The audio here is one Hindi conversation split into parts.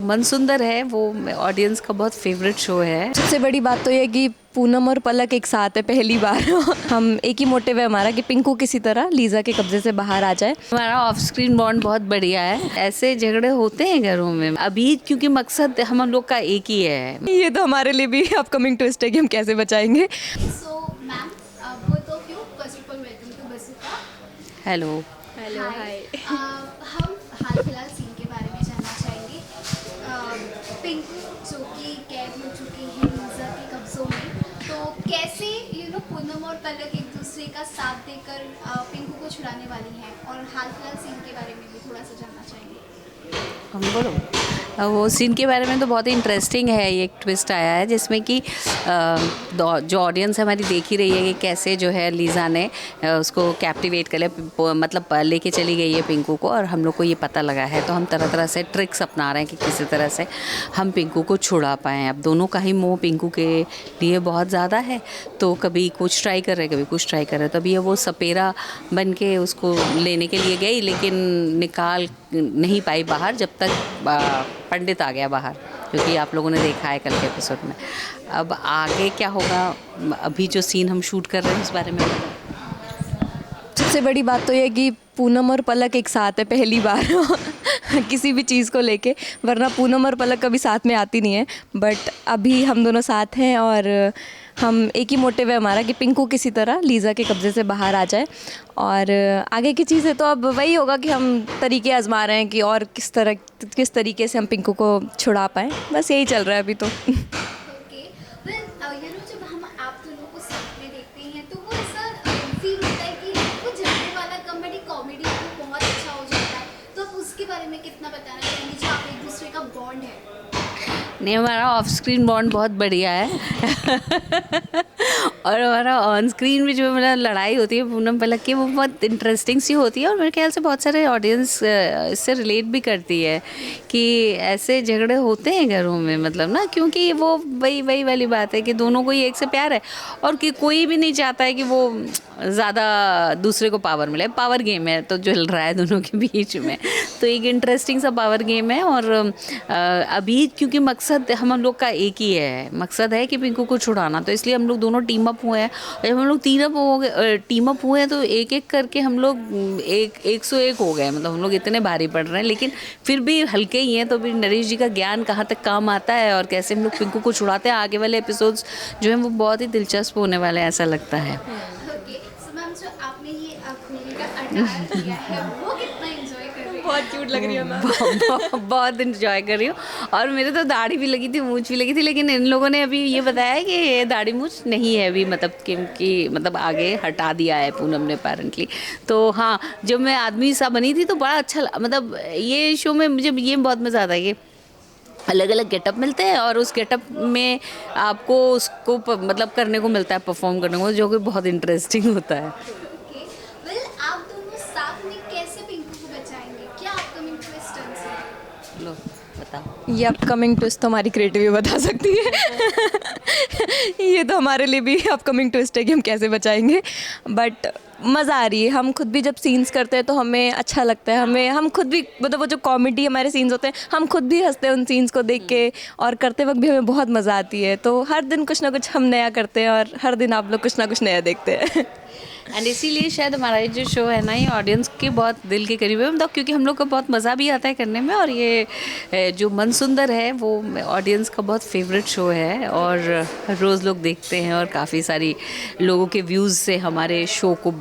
मन सुंदर है वो ऑडियंस का बहुत फेवरेट शो है। सबसे बड़ी बात तो ये कि पूनम और पलक एक साथ है पहली बार। हम एक ही मोटिव है हमारा कि पिंकू किसी तरह लीज़ा के कब्जे से बाहर आ जाए। हमारा ऑफ स्क्रीन बॉन्ड बहुत बढ़िया है। ऐसे झगड़े होते हैं घरों में अभी, क्योंकि मकसद हम लोग का एक ही है। ये तो हमारे लिए भी अपकमिंग ट्विस्ट है कि हम कैसे बचाएंगे। So, ma'am, both of you, first of all, welcome to Basuka. Hello. Hello hi. हम हाल फिलहाल सीन के बारे में जानना चाहेंगे। पिंकू जो कि कैद हो चुकी है लीज़ा के कब्जों में, तो कैसे पूनम और पलक एक दूसरे का साथ देकर पिंकू को छुड़ाने वाली हैं, और हाल फिलहाल सीन के बारे में भी थोड़ा सा जानना चाहेंगे। हम बोलो। वो सीन के बारे में तो बहुत ही इंटरेस्टिंग है। ये एक ट्विस्ट आया है जिसमें कि जो ऑडियंस हमारी देख ही रही है कि कैसे जो है लीज़ा ने उसको कैप्टिवेट कर लिया, मतलब लेके चली गई है पिंकू को, और हम लोग को ये पता लगा है। तो हम तरह तरह से ट्रिक्स अपना रहे हैं कि किसी तरह से हम पिंकू को छुड़ा पाएँ। अब दोनों का ही मोह पिंकू के लिए बहुत ज़्यादा है, तो कभी कुछ ट्राई कर रहे कभी कुछ ट्राई कर रहे। तभी वो सपेरा बन के उसको लेने के लिए गई, लेकिन निकाल नहीं पाई बाहर जब तक पंडित आ गया बाहर, क्योंकि आप लोगों ने देखा है कल के एपिसोड में। अब आगे क्या होगा, अभी जो सीन हम शूट कर रहे हैं उस बारे में सबसे बड़ी बात तो ये कि पूनम और पलक एक साथ है पहली बार। किसी भी चीज़ को लेके, वरना पूनम और पलक कभी साथ में आती नहीं है। बट अभी हम दोनों साथ हैं और हम एक ही मोटिव है हमारा कि पिंकू किसी तरह लीज़ा के कब्जे से बाहर आ जाए। और आगे की चीज़ है तो अब वही होगा कि हम तरीके आजमा रहे हैं कि और किस तरीके से हम पिंकू को छुड़ा पाएँ। बस यही चल रहा है अभी तो। ओके, वेल जब हम आप दोनों को साथ में देखते हैं तो वो ऐसा फील होता है कि वो झगड़े वाला कॉमेडी बहुत अच्छा हो जाता है। तो आप उसके बारे में कितना बताना चाहेंगे, जो आप एक दूसरे का बॉन्ड है? नहीं, हमारा ऑफ स्क्रीन बॉन्ड बहुत बढ़िया है। और हमारा ऑन स्क्रीन में जो मतलब लड़ाई होती है पूनम पलक की, वो बहुत इंटरेस्टिंग सी होती है, और मेरे ख्याल से बहुत सारे ऑडियंस इससे रिलेट भी करती है कि ऐसे झगड़े होते हैं घरों में, मतलब ना, क्योंकि वो वही वाली बात है कि दोनों को ही एक से प्यार है, और कि कोई भी नहीं चाहता है कि वो ज़्यादा दूसरे को पावर मिले। पावर गेम है तो चल रहा है दोनों के बीच में, तो एक इंटरेस्टिंग सा पावर गेम है। और अभी क्योंकि मकसद हम लोग का एक ही है, मकसद है कि पिंकू को छुड़ाना, तो इसलिए हम लोग दोनों टीम अप हुए हैं। जब हम लोग टीम अप हुए हैं तो एक एक करके हम लोग 101 हो गए, मतलब हम लोग इतने भारी पड़ रहे हैं, लेकिन फिर भी हल्के ही हैं। तो भी नरेश जी का ज्ञान कहाँ तक काम आता है और कैसे हम लोग पिंकू को छुड़ाते हैं, आगे वाले एपिसोड्स जो हैं वो बहुत ही दिलचस्प होने वाले हैं, ऐसा लगता है। ओके, सो मैम, जो आपने ये खूनी का अटायर किया है वो कितना एंजॉय कर रही है? बहुत क्यूट लग रही है मैम। बहुत इंजॉय कर रही हूँ, और मेरे तो दाढ़ी भी लगी थी, मूंछ भी लगी थी, लेकिन इन लोगों ने अभी ये बताया है कि ये दाढ़ी मूंछ नहीं है अभी, मतलब क्योंकि मतलब आगे हटा दिया है पूनम ने अपेरेंटली। तो हाँ, जब मैं आदमी सा बनी थी तो बड़ा अच्छा मतलब ये शो में मुझे ये बहुत मज़ा आता है कि अलग अलग गेटअप मिलते हैं, और उस गेटअप में आपको उसको मतलब करने को मिलता है, परफॉर्म करने को, जो कि बहुत इंटरेस्टिंग होता है। ओके, वेल आप दोनों साथ में कैसे पिंकू को बचाएंगे? क्या अपकमिंग ट्विस्ट है? लो बताओ। ये अपकमिंग ट्विस्ट तो हमारी क्रिएटिव बता सकती है। ये तो हमारे लिए भी अपकमिंग ट्विस्ट है कि हम कैसे बचाएंगे। बट मज़ा आ रही है। हम खुद भी जब सीन्स करते हैं तो हमें अच्छा लगता है। हम खुद भी मतलब वो जो कॉमेडी हमारे सीन्स होते हैं, हम खुद भी हंसते हैं उन सीन्स को देख के, और करते वक्त भी हमें बहुत मज़ा आती है। तो हर दिन कुछ ना कुछ हम नया करते हैं, और हर दिन आप लोग कुछ ना कुछ नया देखते हैं। एंड इसीलिए शायद हमारा ये जो शो है ना, ये ऑडियंस के बहुत दिल के करीब है, मतलब क्योंकि हम लोग को बहुत मज़ा भी आता है करने में, और ये जो मन सुंदर है वो ऑडियंस का बहुत फेवरेट शो है, और रोज़ लोग देखते हैं, और काफ़ी सारी लोगों के व्यूज़ से हमारे शो को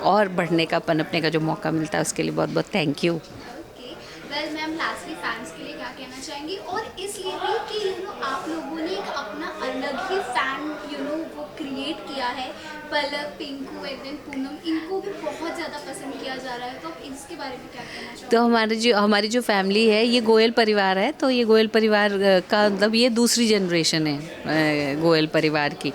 और बढ़ने का, पनपने का जो मौका मिलता है, उसके लिए बहुत बहुत thank you. Okay, well ma'am, lastly fans के लिए क्या कहना चाहेंगी? और इसलिए भी कि आप लोगों ने एक अपना अलग ही फैन वो क्रिएट किया है। पलक, पिंकू एंड देन पूनम, इनको भी बहुत ज़्यादा पसंद किया जा रहा है, तो आप इसके बारे में क्या कहना चाहोगे? तो हमारी जो फैमिली है, ये गोयल परिवार है, तो ये गोयल परिवार का मतलब ये दूसरी जनरेशन है गोयल परिवार की।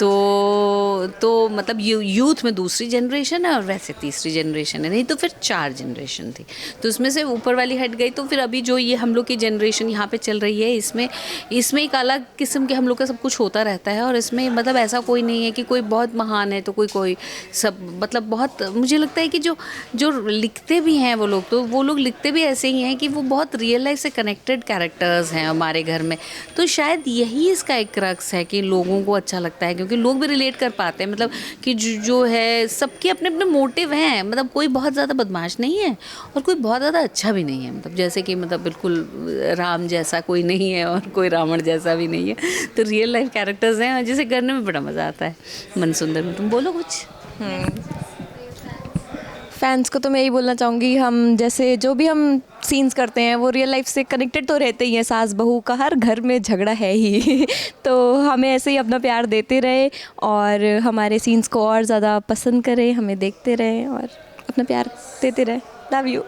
तो मतलब यूथ में दूसरी जनरेशन है, और वैसे तीसरी जनरेशन है, नहीं तो फिर 4 जनरेशन थी, तो उसमें से ऊपर वाली हट गई। तो फिर अभी जो ये हम लोग की जनरेशन यहाँ पे चल रही है, इसमें एक अलग किस्म के हम लोग का सब कुछ होता रहता है, और इसमें मतलब ऐसा कोई नहीं है कि कोई बहुत महान बुद्धिमान है तो कोई कोई सब मतलब बहुत मुझे लगता है कि जो जो लिखते भी हैं वो लोग, तो वो लोग लिखते भी ऐसे ही हैं कि वो बहुत रियल लाइफ से कनेक्टेड कैरेक्टर्स हैं हमारे घर में। तो शायद यही इसका एक क्रक्स है कि लोगों को अच्छा लगता है, क्योंकि लोग भी रिलेट कर पाते हैं। मतलब कि जो है सबके अपने अपने मोटिव हैं, मतलब कोई बहुत ज़्यादा बदमाश नहीं है और कोई बहुत ज़्यादा अच्छा भी नहीं है। मतलब जैसे कि मतलब बिल्कुल राम जैसा कोई नहीं है और कोई रावण जैसा भी नहीं है। तो रियल लाइफ कैरेक्टर्स हैं और जिसे करने में बड़ा मज़ा आता है। मनसुंदर में तुम बोलो कुछ। फैंस को तो मैं यही बोलना चाहूँगी, हम जैसे जो भी हम सीन्स करते हैं वो रियल लाइफ से कनेक्टेड तो रहते ही हैं। सास बहू का हर घर में झगड़ा है ही तो हमें ऐसे ही अपना प्यार देते रहे और हमारे सीन्स को और ज़्यादा पसंद करें, हमें देखते रहें और अपना प्यार देते रहें। Love you.